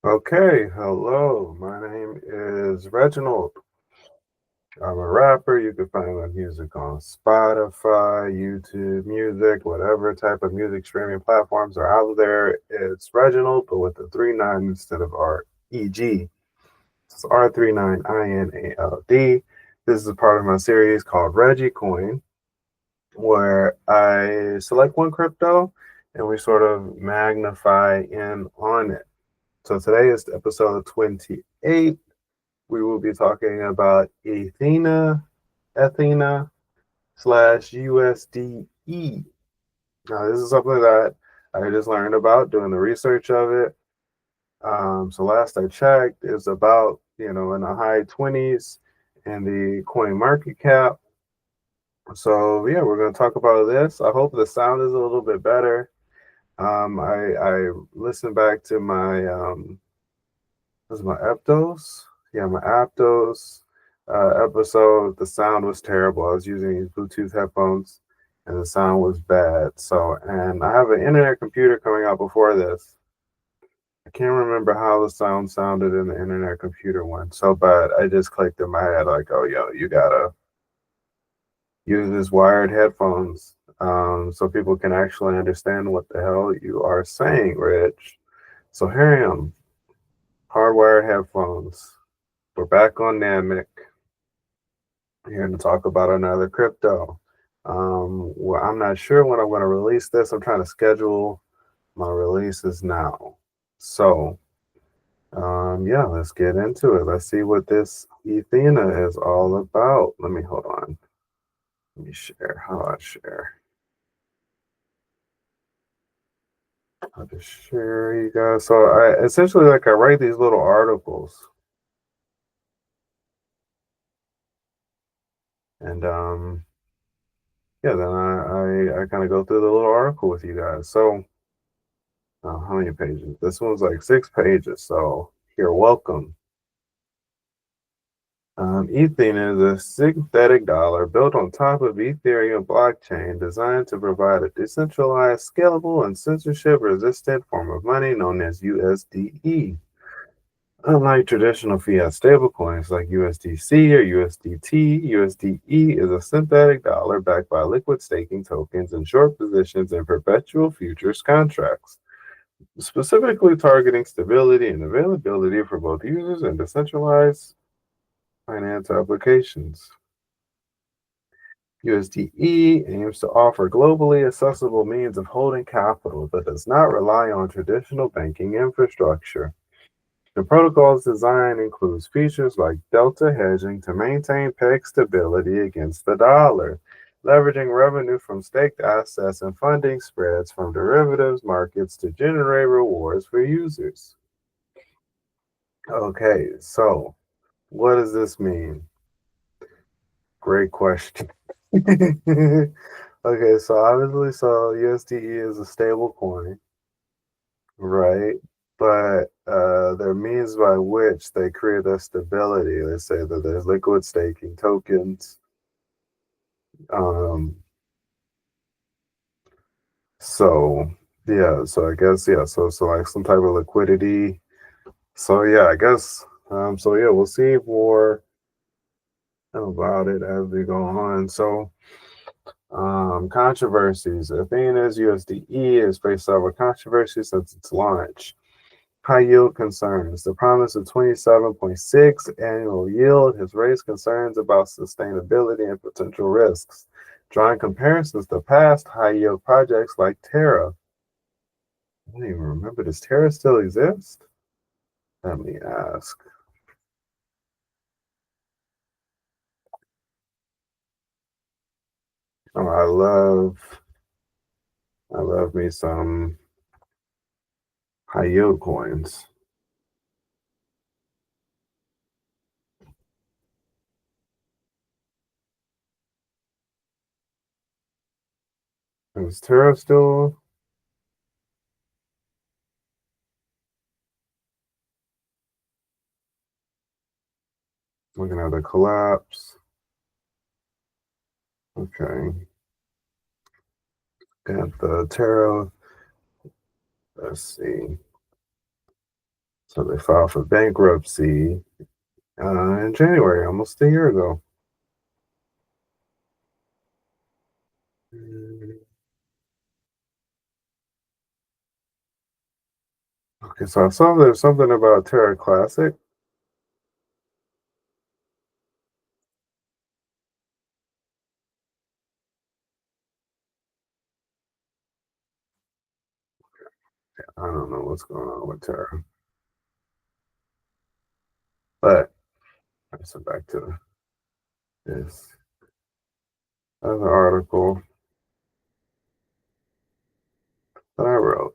Okay, hello. My name is Reginald. I'm a rapper. You can find my music on Spotify, YouTube Music, whatever type of music streaming platforms are out there. It's Reginald, but with a 3-9 instead of R-E-G. It's R39INALD. This is a part of my series called Reggiecoin, where I select one crypto and we sort of magnify in on it. So today is episode 28. We will be talking about Athena slash USDe. Now, this is something that I just learned about doing the research of it. So last I checked, it's about, in the high 20s in the coin market cap. So yeah, we're going to talk about this. I hope the sound is a little bit better. I listened back to my this is my Aptos. Yeah, my Aptos episode. The sound was terrible. I was using these Bluetooth headphones, and the sound was bad. So, and I have an internet computer coming out before this. I can't remember how the sound sounded in the internet computer one. So bad. I just clicked in my head like, oh, yo, you gotta use this wired headphones, so people can actually understand what the hell you are saying, Rich. So here I am, hardwired headphones. We're back on Namek here to talk about another crypto. Well, I'm not sure when I'm going to release this. I'm trying to schedule my releases now. So, yeah, let's get into it. Let's see what this Athena is all about. Let me hold on. Let me share. How do I share? I'll just share you guys. So I essentially I write these little articles, and yeah, then I kind of go through the little article with you guys. So how many pages? This one's like 6 pages. So you're welcome. Ether is a synthetic dollar built on top of Ethereum blockchain designed to provide a decentralized, scalable, and censorship-resistant form of money known as USDe. Unlike traditional fiat stablecoins like USDC or USDT, USDe is a synthetic dollar backed by liquid staking tokens and short positions in perpetual futures contracts, specifically targeting stability and availability for both users and decentralized finance applications. USDe aims to offer globally accessible means of holding capital but does not rely on traditional banking infrastructure. The protocol's design includes features like delta hedging to maintain peg stability against the dollar, leveraging revenue from staked assets and funding spreads from derivatives markets to generate rewards for users. Okay, so what does this mean? Great question. Okay, so obviously, so USDe is a stable coin, right? But there are means by which they create that stability. They say that there's liquid staking tokens. Um, so yeah, so I guess yeah, so like some type of liquidity. So yeah, I guess so yeah, we'll see more about it as we go on. So controversies. Athena's USDe has faced several controversies since its launch. High yield concerns. The promise of 27.6 annual yield has raised concerns about sustainability and potential risks, drawing comparisons to past high yield projects like Terra. I don't even remember. Does Terra still exist? Let me ask. Oh, I love me some high yield coins. Is Terra still looking at the collapse? Okay. Got the Terra. Let's see. So they filed for bankruptcy in January, almost a year ago. Okay, so I saw there's something about Terra Classic. I don't know what's going on with Terra, but let's go back to this other article that I wrote,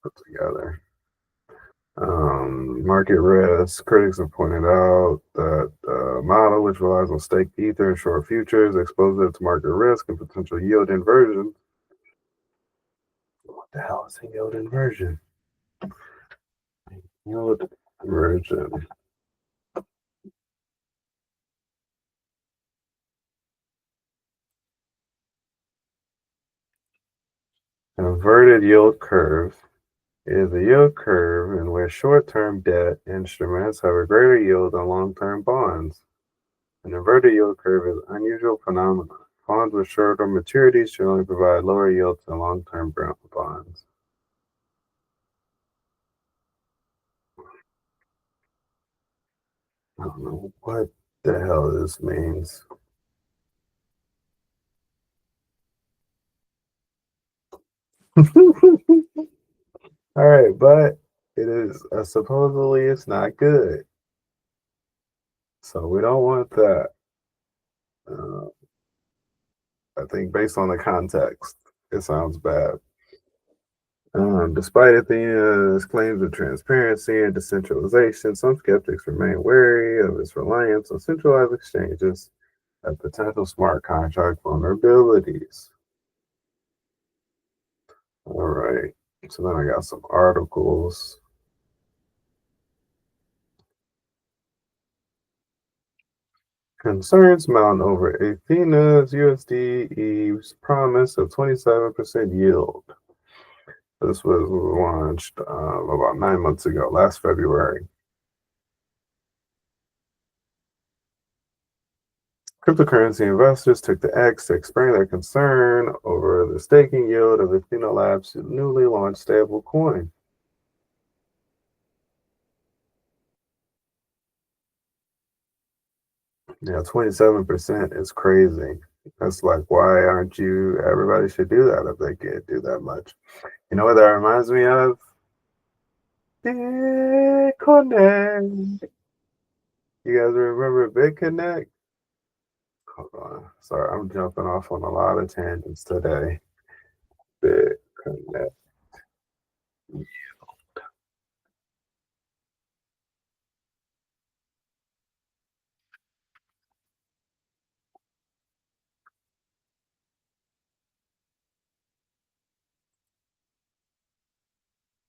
put together. Market risk. Critics have pointed out that the model, which relies on staked ether and short futures, exposes it to market risk and potential yield inversion. What the hell is a yield inversion? Yield inversion. An inverted yield curve is a yield curve in which short-term debt instruments have a greater yield than long-term bonds. An inverted yield curve is an unusual phenomenon. Bonds with shorter maturities generally provide lower yields than long-term bonds. I don't know what the hell this means. All right, but it is supposedly it's not good, so we don't want that. Uh, I think based on the context, it sounds bad. Despite Athena's claims of transparency and decentralization, some skeptics remain wary of its reliance on centralized exchanges and potential smart contract vulnerabilities. All right, so then I got some articles. Concerns mount over Athena's USDe's promise of 27% yield. This was launched about 9 months ago, last February. Cryptocurrency investors took to X to express their concern over the staking yield of Athena Labs' newly launched stablecoin. Yeah, 27% is crazy. That's like, why aren't you? Everybody should do that if they can't do that much. You know what that reminds me of? BitConnect. You guys remember BitConnect? Hold on. Sorry, I'm jumping off on a lot of tangents today. BitConnect.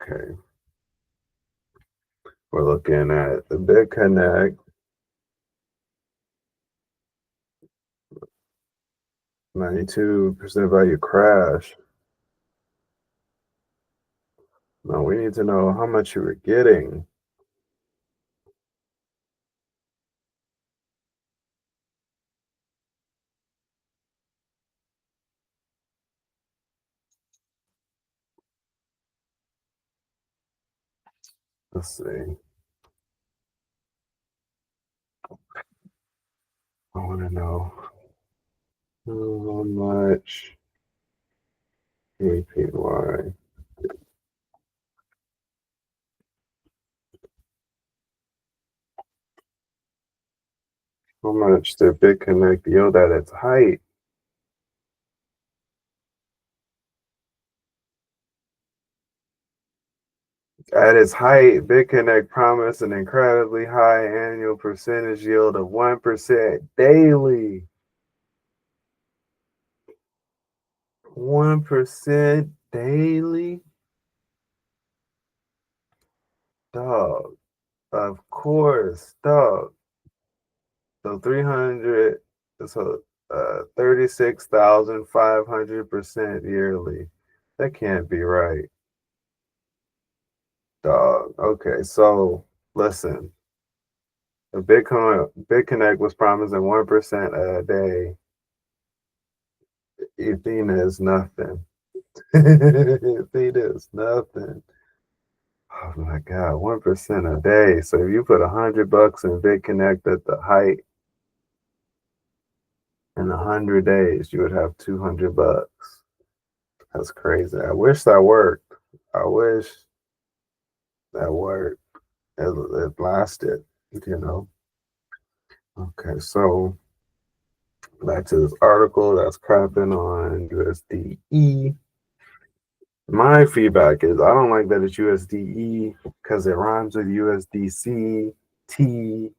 Okay. We're looking at the BitConnect 92% value crash. No, we need to know how much you were getting. Let's see. I want to know how much APY. How much did BitConnect yield at its height? At its height, BitConnect promised an incredibly high annual percentage yield of 1% daily. 1% daily? Dog. Of course, dog. So 300, so 36,500% yearly. That can't be right. Dog. Okay, so listen. The BitConnect was promising 1% a day. Athena is nothing. Athena is nothing. Oh my God, 1% a day. So if you put $100 in BitConnect at the height in 100 days, you would have $200. That's crazy. I wish that worked. I wish that worked. It lasted, you know. Okay, so back to this article that's crapping on USDe. My feedback is I don't like that it's USDe because it rhymes with USDC, T.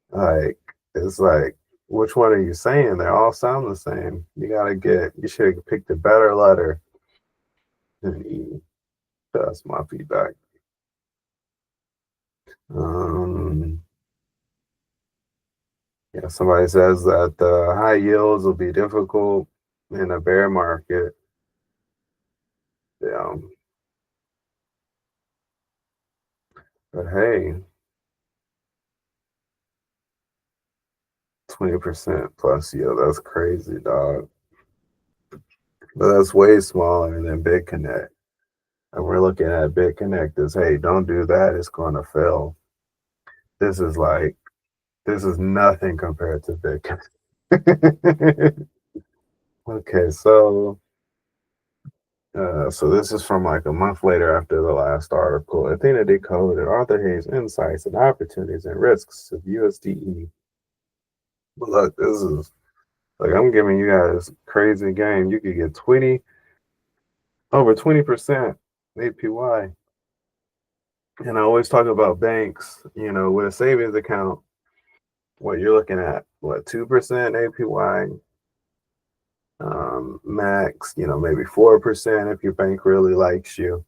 Like, it's like, which one are you saying? They all sound the same. You should have picked a better letter than E. That's my feedback. Um, yeah, somebody says that the high yields will be difficult in a bear market. Yeah, but hey, 20% plus yield, that's crazy, dog. But that's way smaller than BitConnect. And we're looking at BitConnect as, hey, don't do that, it's going to fail. This is like, this is nothing compared to BitConnect. Okay, so this is from like a month later after the last article. Athena decoded Arthur Hayes' insights and opportunities and risks of USDe. But look, this is like I'm giving you guys crazy game. You could get over 20% APY. And I always talk about banks, with a savings account, what you're looking at, what, 2% APY, max, maybe 4% if your bank really likes you.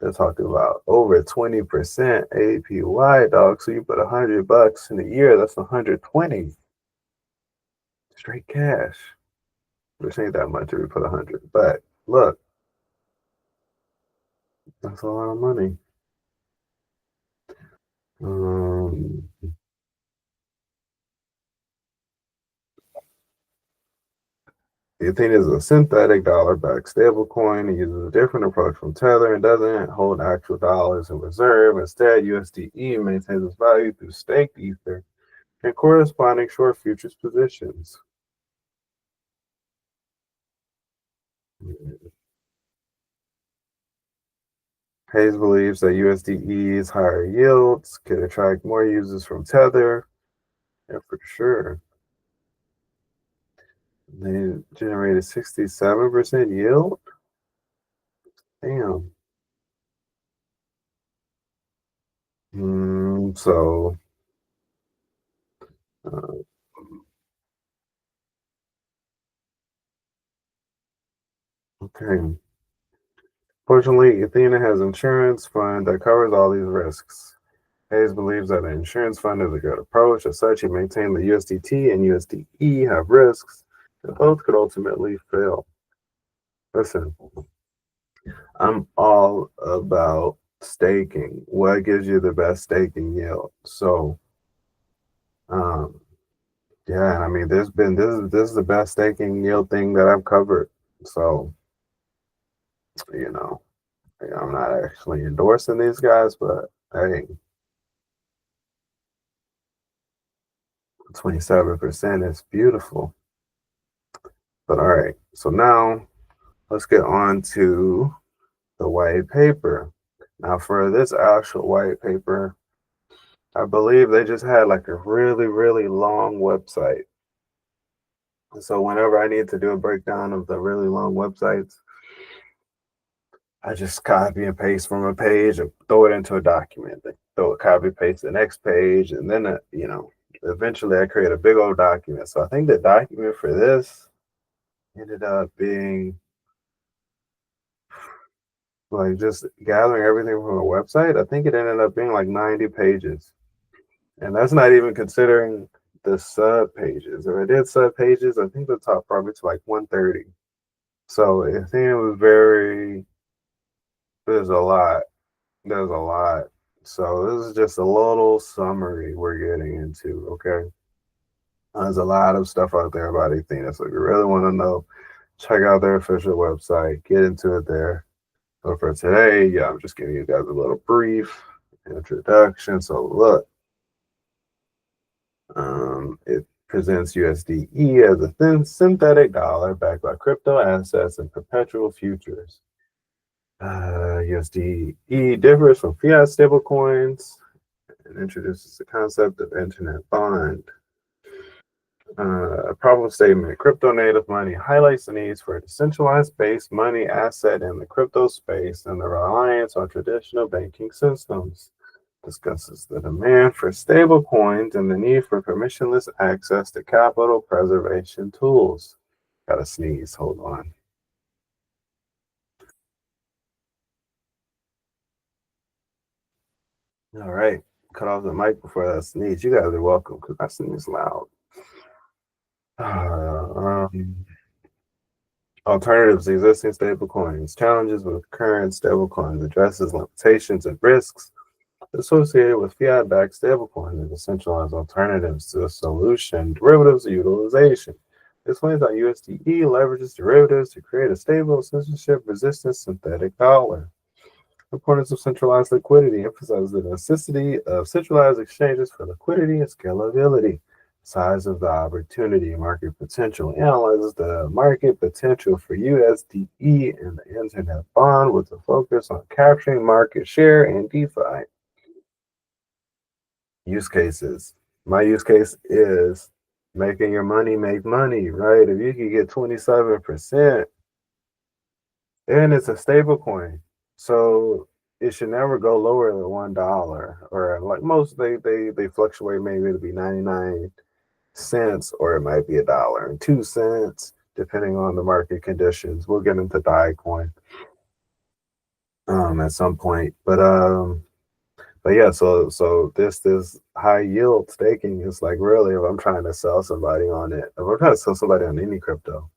They're talking about over 20% APY, dog. So you put $100 in a year, that's 120 straight cash. Which ain't that much if you put 100. But look, that's a lot of money. Um, Athena is a synthetic dollar-backed stablecoin. It uses a different approach from Tether and doesn't hold actual dollars in reserve. Instead, USDe maintains its value through staked ether and corresponding short futures positions. Hayes believes that USDe's higher yields could attract more users from Tether. Yeah, for sure. They generated 67% yield. Damn. So, uh, okay. Fortunately, Athena has an insurance fund that covers all these risks. Hayes believes that an insurance fund is a good approach. As such, he maintained the USDT and USDe have risks that both could ultimately fail. Listen, I'm all about staking. What gives you the best staking yield? So, um, yeah, I mean, this is the best staking yield thing that I've covered. So, you know, I'm not actually endorsing these guys, but hey, 27% is beautiful. But all right, so now let's get on to the white paper. Now, for this actual white paper, I believe they just had like a really, really long website. So whenever I need to do a breakdown of the really long websites, I just copy and paste from a page and throw it into a document. Then throw a copy paste the next page, and then eventually I create a big old document. So I think the document for this ended up being like just gathering everything from a website. I think it ended up being like 90 pages, and that's not even considering the sub pages. If I did sub pages, I think the top probably to like 130. So I think it was there's a lot. There's a lot. So this is just a little summary we're getting into, okay? There's a lot of stuff out there about Athena. So if you really want to know, check out their official website, get into it there. So for today, yeah, I'm just giving you guys a little brief introduction. So look, it presents USDe as a thin synthetic dollar backed by crypto assets and perpetual futures. USDe differs from fiat stablecoins and introduces the concept of internet bond. Problem statement: crypto native money highlights the needs for a decentralized based money asset in the crypto space and the reliance on traditional banking systems. Discusses the demand for stable coins and the need for permissionless access to capital preservation tools. Gotta sneeze, hold on. All right, cut off the mic before that sneeze. You guys are welcome because I sneeze loud. Alternatives to existing stablecoins. Challenges with current stablecoins addresses limitations and risks associated with fiat-backed stablecoins and decentralized alternatives to the solution. Derivatives utilization. Explains how USDe leverages derivatives to create a stable, censorship-resistant synthetic dollar. Importance of centralized liquidity emphasizes the necessity of centralized exchanges for liquidity and scalability. Size of the opportunity, market potential, analyzes the market potential for USDe and the internet bond with a focus on capturing market share and DeFi. Use cases. My use case is making your money make money, right? If you can get 27%, and it's a stable coin. So it should never go lower than $1. Or like most they fluctuate, maybe it'll be 99 cents or it might be $1.02, depending on the market conditions. We'll get into DAI coin at some point. But yeah, so this high yield staking is like, really, if I'm trying to sell somebody on it, if I'm trying to sell somebody on any crypto,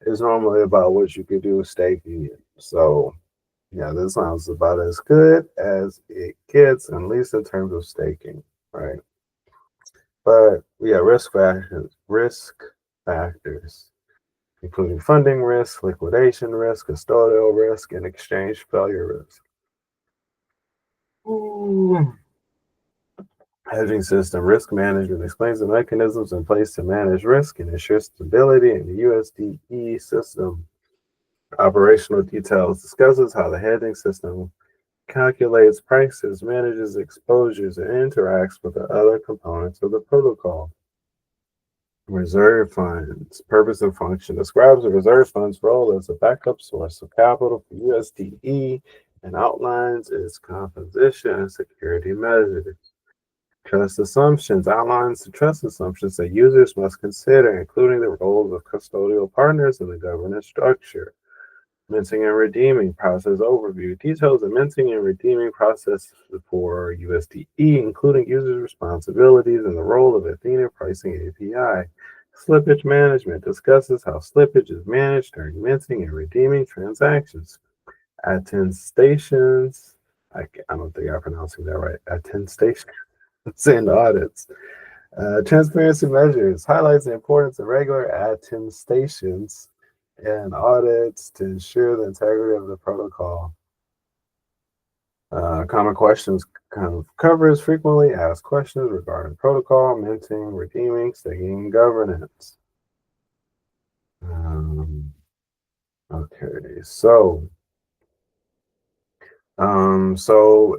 it's normally about what you could do staking it. So yeah, this sounds about as good as it gets, at least in terms of staking, right? But yeah, risk factors, including funding risk, liquidation risk, custodial risk, and exchange failure risk. Ooh. Hedging system risk management explains the mechanisms in place to manage risk and ensure stability in the USDe system. Operational details discusses how the hedging system calculates prices, manages exposures, and interacts with the other components of the protocol. Reserve funds, purpose and function, describes the reserve fund's role as a backup source of capital for USDe and outlines its composition and security measures. Trust assumptions outlines the trust assumptions that users must consider, including the roles of custodial partners in the governance structure. Minting and redeeming process overview. Details the minting and redeeming process for USDe, including users' responsibilities and the role of Athena pricing API. Slippage management discusses how slippage is managed during minting and redeeming transactions. Attestations. I don't think I'm pronouncing that right. Attestations and audits. Transparency measures highlights the importance of regular attestations and audits to ensure the integrity of the protocol. Common questions kind of covers frequently asked questions regarding protocol, minting, redeeming, staking, and governance. Okay,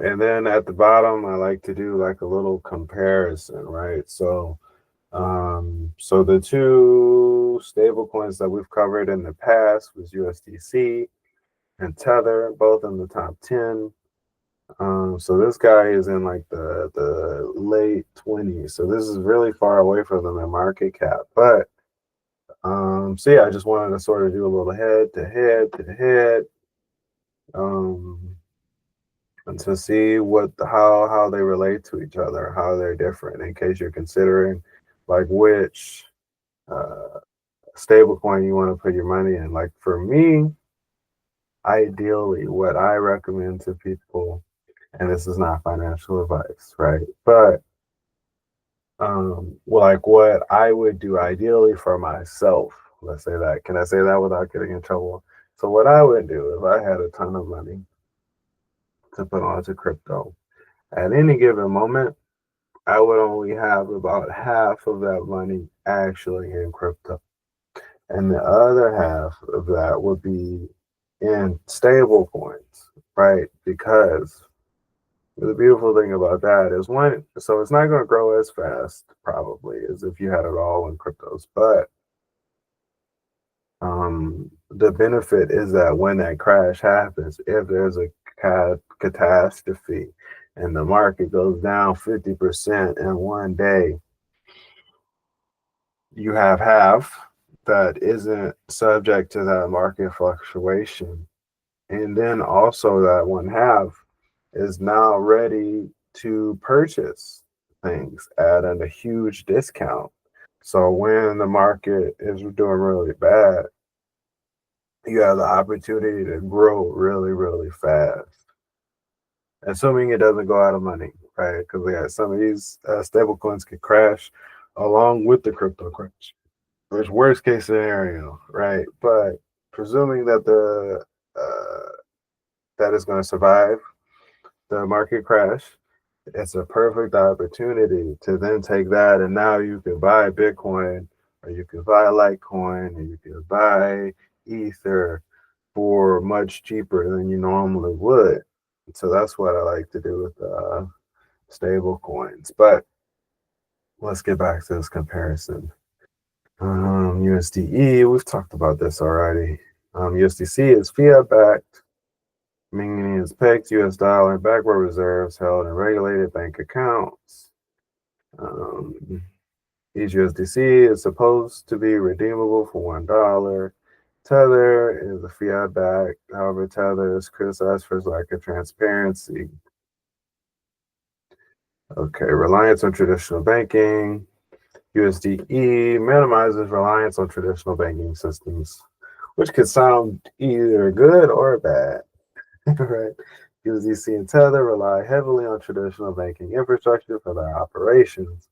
and then at the bottom, I like to do like a little comparison, right? So the two stable coins that we've covered in the past was USDC and Tether, both in the top 10. So this guy is in like the late 20s. So this is really far away from them in market cap. But so yeah, I just wanted to sort of do a little head to head and to see how they relate to each other, how they're different, in case you're considering like which stable coin you want to put your money in. Like for me, ideally, what I recommend to people And this is not financial advice, right? But like what I would do ideally for myself, let's say that. Can I say that without getting in trouble? So what I would do if I had a ton of money to put onto crypto, at any given moment, I would only have about half of that money actually in crypto. And the other half of that would be in stable coins, right? Because the beautiful thing about that is one, so it's not going to grow as fast probably as if you had it all in cryptos, but the benefit is that when that crash happens, if there's a catastrophe and the market goes down 50% in one day, you have half that isn't subject to that market fluctuation. And then also that one half is now ready to purchase things at a huge discount. So when the market is doing really bad, you have the opportunity to grow really, really fast, assuming it doesn't go out of money, right? Because some of these stable coins can crash along with the crypto crash, which worst case scenario, right? But presuming that that is going to survive the market crash, it's a perfect opportunity to then take that and now you can buy Bitcoin or you can buy Litecoin or you can buy Ether for much cheaper than you normally would. So that's what I like to do with stable coins. But let's get back to this comparison. USDe, we've talked about this already. USDC is fiat backed, meaning it's pegged to US dollar and backward reserves held in regulated bank accounts. Each USDC is supposed to be redeemable for $1. Tether is a fiat back. However, Tether is criticized for its lack of transparency. Okay, reliance on traditional banking. USDe minimizes reliance on traditional banking systems, which could sound either good or bad, right? USDC and Tether rely heavily on traditional banking infrastructure for their operations.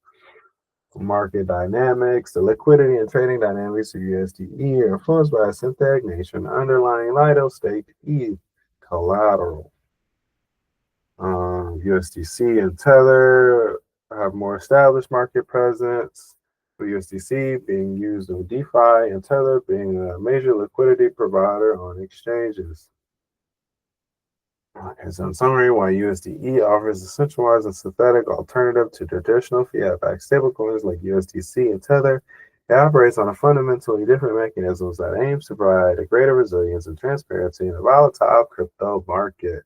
Market dynamics, the liquidity and trading dynamics of USDe are influenced by a synthetic nature and underlying Lido staked ETH collateral. USDC and Tether have more established market presence, with USDC being used in DeFi and Tether being a major liquidity provider on exchanges. Okay, so in summary, why USDe offers a centralized and synthetic alternative to traditional fiat-backed stablecoins like USDC and Tether, it operates on a fundamentally different mechanisms that aims to provide a greater resilience and transparency in a volatile crypto market.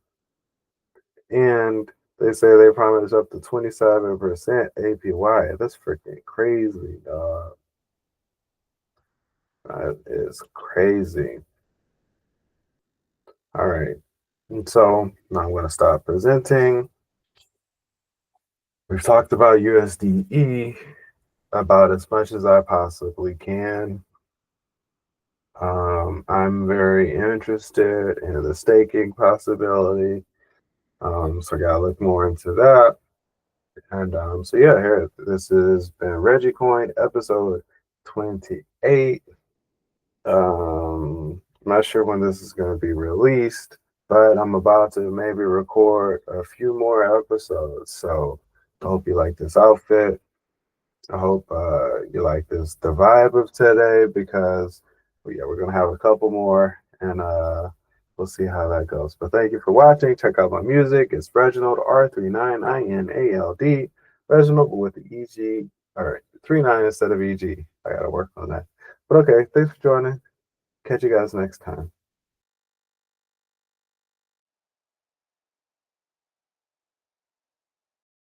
And they say they promise up to 27% APY. That's freaking crazy, dog. That is crazy. All right. And so now I'm going to stop presenting. We've talked about USDe about as much as I possibly can. I'm very interested in the staking possibility. So I got to look more into that. And so yeah, here, this has been Reggiecoin episode 28. I'm not sure when this is going to be released, but I'm about to maybe record a few more episodes. So I hope you like this outfit. I hope you like the vibe of today, because yeah, we're gonna have a couple more, and we'll see how that goes. But thank you for watching. Check out my music. It's Reginald R39INALD. Reginald with the EG. All right, 39 instead of EG. I gotta work on that. But okay, thanks for joining. Catch you guys next time.